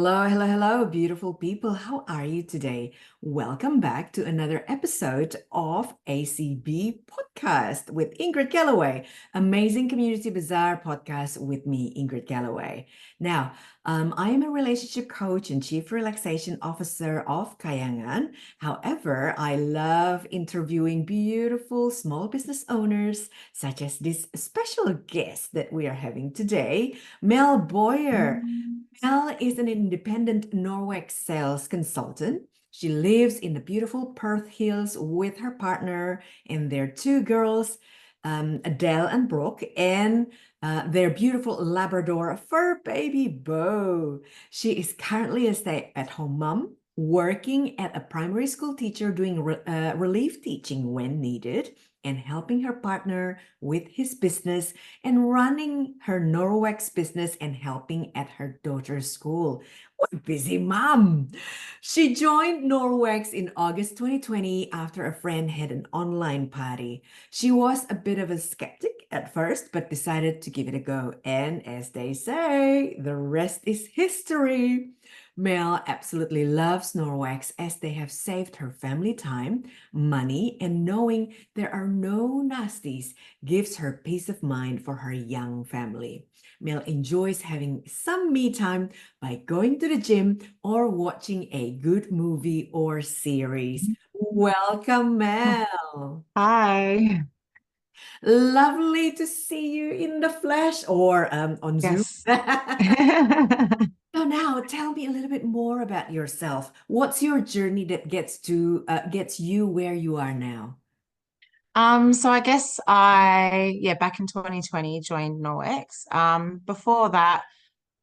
Hello, beautiful people. How are you today? Welcome back to another episode of ACB Podcast with Ingrid Galloway, Amazing Community Bazaar Podcast with me, Ingrid Galloway. Now, I am a relationship coach and chief relaxation officer of Kayangan. However, I love interviewing beautiful small business owners, such as this special guest that we are having today, Mel Boyer. Mel is an independent Norwex sales consultant. She lives in the beautiful Perth Hills with her partner and their two girls, Adele and Brooke, and their beautiful Labrador fur baby, Bo. She is currently a stay-at-home mom, working at a primary school teacher, doing relief teaching when needed, and helping her partner with his business and running her Norwex business and helping at her daughter's school. What a busy mom. She joined Norwex in August 2020 after a friend had an online party. She was a bit of a skeptic at first, but decided to give it a go. And as they say, the rest is history. Mel absolutely loves Norwex as they have saved her family time, money, and knowing there are no nasties gives her peace of mind for her young family. Mel enjoys having some me time by going to the gym or watching a good movie or series. Welcome, Mel. Hi. Lovely to see you in the flesh or on Zoom. Yes. So now tell me a little bit more about yourself. What's your journey that gets you where you are now? So I guess back in 2020 joined Norwex. Before that,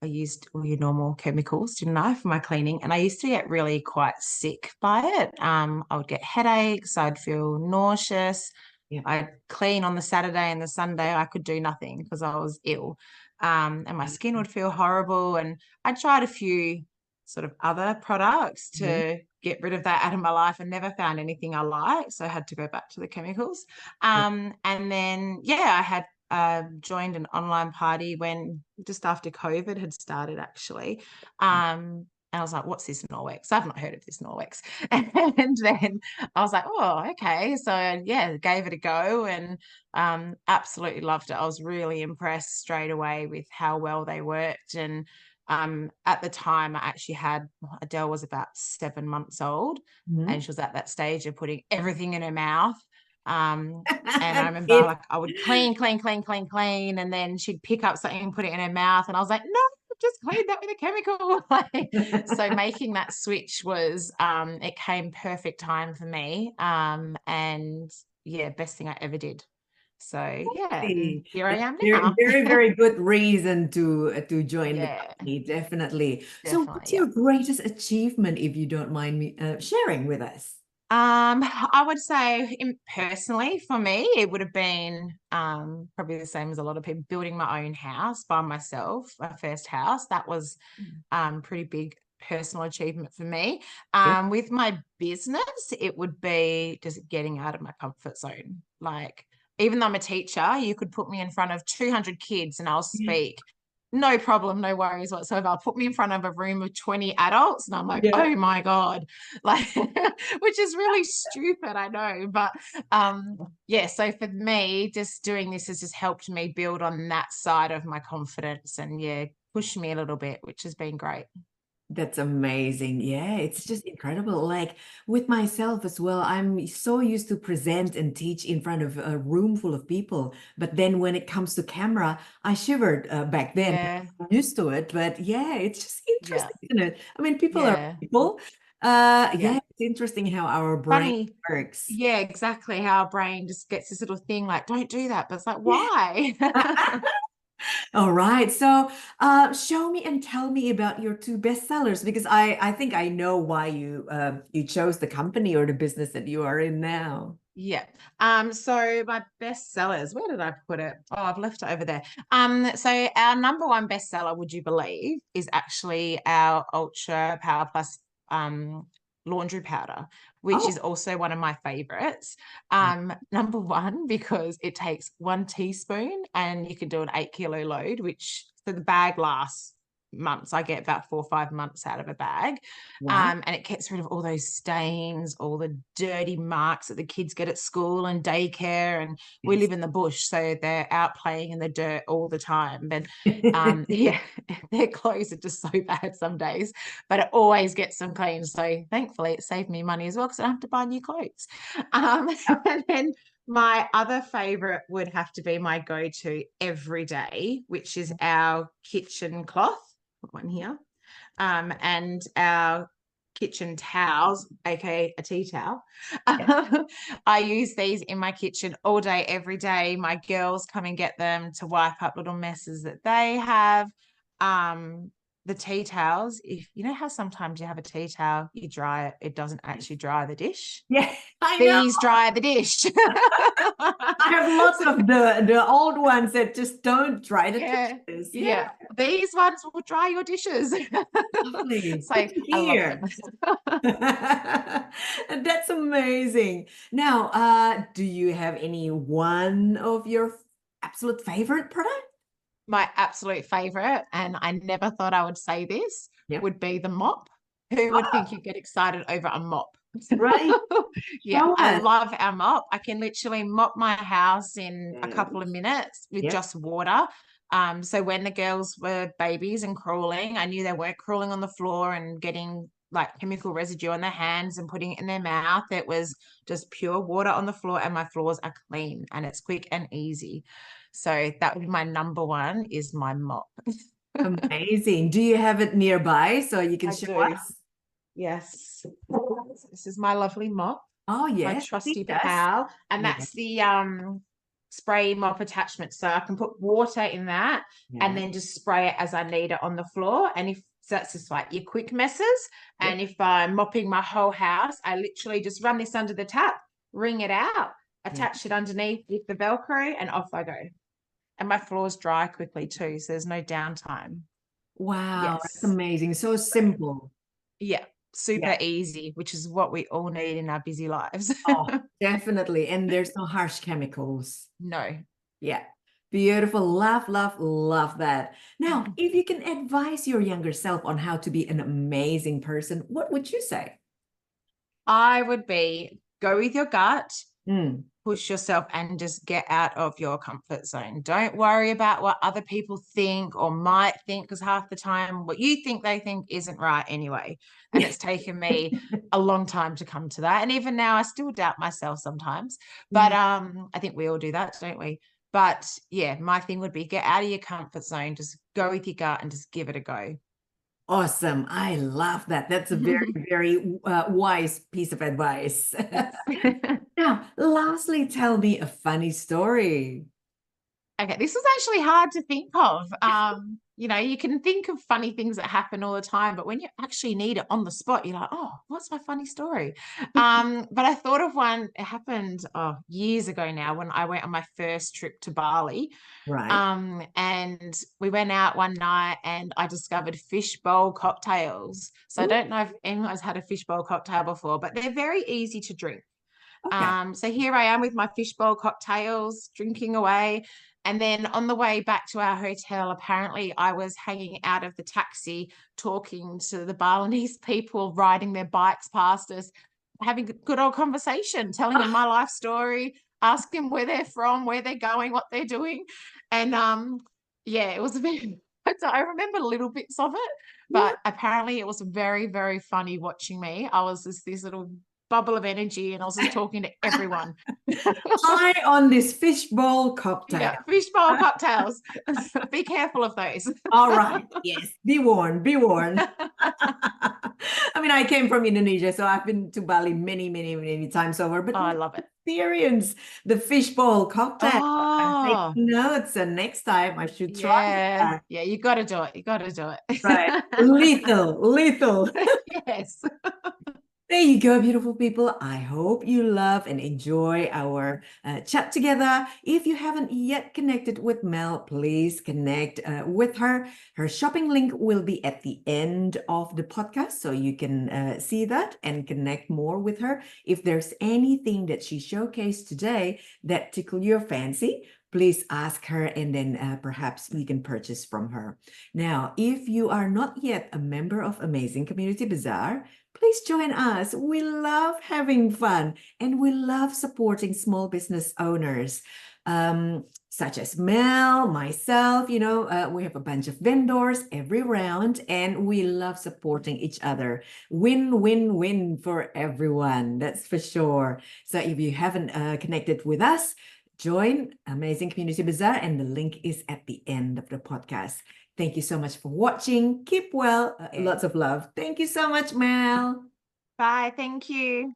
I used all your normal chemicals, didn't I, for my cleaning. And I used to get really quite sick by it. I would get headaches, I'd feel nauseous. Yeah. I'd clean on the Saturday and the Sunday, I could do nothing because I was ill. And my skin would feel horrible. And I tried a few sort of other products Mhm. to get rid of that out of my life and never found anything I liked. So I had to go back to the chemicals. Yeah. And then, I had joined an online party when just after COVID had started, actually. And I was like, what's this Norwex? I've not heard of this Norwex. And then I was like, oh, okay. So yeah, gave it a go and absolutely loved it. I was really impressed straight away with how well they worked. And at the time, I actually had Adele was about 7 months old, and Mhm. she was at that stage of putting everything in her mouth. Um, and I remember It, like I would clean, clean, clean, clean, clean, and then she'd pick up something and put it in her mouth, and I was like, no, just clean that with a chemical. So making that switch was it came perfect time for me. And yeah, best thing I ever did. So yeah, and See, here I that's am very, now. very, very good reason to join the Yeah, company, definitely. So, definitely. what's Yeah. your greatest achievement, if you don't mind me sharing with us? I would say personally for me, it would have been probably the same as a lot of people, building my own house by myself, my first house. That was pretty big personal achievement for me. Yeah. With my business, it would be just getting out of my comfort zone. Like, even though I'm a teacher, you could put me in front of 200 kids and I'll speak. No problem, no worries whatsoever. I'll put me in front of a room of 20 adults and I'm like, Yeah. oh my God. Like, which is really stupid, I know. But so for me, just doing this has just helped me build on that side of my confidence and push me a little bit, which has been great. That's amazing. Yeah, it's just incredible. Like with myself as well, I'm so used to present and teach in front of a room full of people. But then when it comes to camera, I shivered back then. Yeah, I'm used to it. But yeah, it's just yeah, interesting, isn't it? I mean, people are yeah, people. yeah. Yeah, it's interesting how our brain Funny. works. Yeah, exactly. How our brain just gets this little thing like, don't do that. But it's like, why? All right. So, show me and tell me about your two bestsellers because I think I know why you chose the company or the business that you are in now. Yeah. So my best sellers, where did I put it? Oh, I've left it over there. So our number one bestseller, would you believe, is actually our Ultra Power Plus laundry powder, which is Oh, also one of my favorites. Number one, because it takes 1 teaspoon and you can do an 8 kilo load, which so the bag lasts. months. I get about 4 or 5 months out of a bag. Wow. And it gets rid of all those stains, all the dirty marks that the kids get at school and daycare. And we Yes. live in the bush, so they're out playing in the dirt all the time. But yeah, their clothes are just so bad some days, but it always gets them clean. So thankfully it saved me money as well, because I don't have to buy new clothes. And then my other favorite would have to be my go-to every day, which is our kitchen cloth. Put one here. And our kitchen towels, aka a tea towel. I use these in my kitchen all day, every day. My girls come and get them to wipe up little messes that they have. The tea towels, if you know how sometimes you have a tea towel, you dry it, it doesn't actually dry the dish. Yeah, I know. These dry the dish. I have lots of the old ones that just don't dry the Yeah, dishes. yeah. These ones will dry your dishes. Lovely. So Good to I love hear. them. And that's amazing. Now, do you have any one of your absolute favorite product? My absolute favorite, and I never thought I would say this, Yep. would be the mop. Who would think you'd get excited over a mop? Right. Yeah, Show I us. love our mop. I can literally mop my house in a couple of minutes with Yep. just water. So when the girls were babies and crawling, I knew they weren't crawling on the floor and getting like chemical residue on their hands and putting it in their mouth. It was just pure water on the floor, and my floors are clean and it's quick and easy. So that would be my number one, is my mop. Amazing. Do you have it nearby so you can I show do. us? Yes. This is my lovely mop, Oh, my yes. I trusty think that's, pal. And yeah. that's the spray mop attachment. So I can put water in that and Yeah. then just spray it as I need it on the floor. And if so, that's just like your quick messes. Yep. And if I'm mopping my whole house, I literally just run this under the tap, wring it out, Yeah. attach it underneath with the Velcro, and off I go. And my floors dry quickly too, so there's no downtime. Wow, that's Yes. amazing. So simple. Yeah, Yeah. super easy, which is what we all need in our busy lives. Oh, definitely. And there's no harsh chemicals. No. Yeah. Beautiful. Love, love, love that. Now, if you can advise your younger self on how to be an amazing person, what would you say? I would be, go with your gut, Mm. push yourself, and just get out of your comfort zone. Don't worry about what other people think or might think, because half the time what you think they think isn't right anyway. And it's taken me a long time to come to that. And even now I still doubt myself sometimes. But Yeah. I think we all do that, don't we? But yeah, my thing would be, get out of your comfort zone, just go with your gut and just give it a go. Awesome. I love that. That's a very, very wise piece of advice. Yes. Now, lastly, tell me a funny story. Okay, this is actually hard to think of. You can think of funny things that happen all the time, but when you actually need it on the spot, you're like, oh, what's my funny story? But I thought of one. It happened years ago now, when I went on my first trip to Bali. Right. And we went out one night and I discovered fishbowl cocktails. So I Ooh, don't know if anyone's had a fishbowl cocktail before, but they're very easy to drink. okay. So here I am with my fishbowl cocktails, drinking away. And then on the way back to our hotel, apparently I was hanging out of the taxi, talking to the Balinese people riding their bikes past us, having a good old conversation, telling them my life story, asking where they're from, where they're going, what they're doing. And yeah, it was a bit, so I remember little bits of it, Yeah. but apparently it was very, very funny watching me. I was just this little bubble of energy, and I was just talking to everyone. Eye on this fishbowl cocktail. Yeah, fishbowl cocktails. Be careful of those. All right. Yes. Be warned. Be warned. I mean, I came from Indonesia, so I've been to Bali many, many, many times over, but Oh, I love it. experience the fishbowl cocktail. I'm Oh, taking notes, and next time I should try yeah. that. Yeah, you got to do it. You got to do Right. it. Lethal, lethal. Yes. There you go, beautiful people. I hope you love and enjoy our chat together. If you haven't yet connected with Mel, please connect with her. Her shopping link will be at the end of the podcast, so you can see that and connect more with her. If there's anything that she showcased today that tickle your fancy, please ask her, and then perhaps you can purchase from her. Now, if you are not yet a member of Amazing Community Bazaar, please join us. We love having fun and we love supporting small business owners. Such as Mel, myself, we have a bunch of vendors every round, and we love supporting each other. Win, win, win for everyone. That's for sure. So if you haven't connected with us, join Amazing Community Bazaar, and the link is at the end of the podcast. Thank you so much for watching. Keep well. Lots of love. Thank you so much, Mel. Bye. Thank you.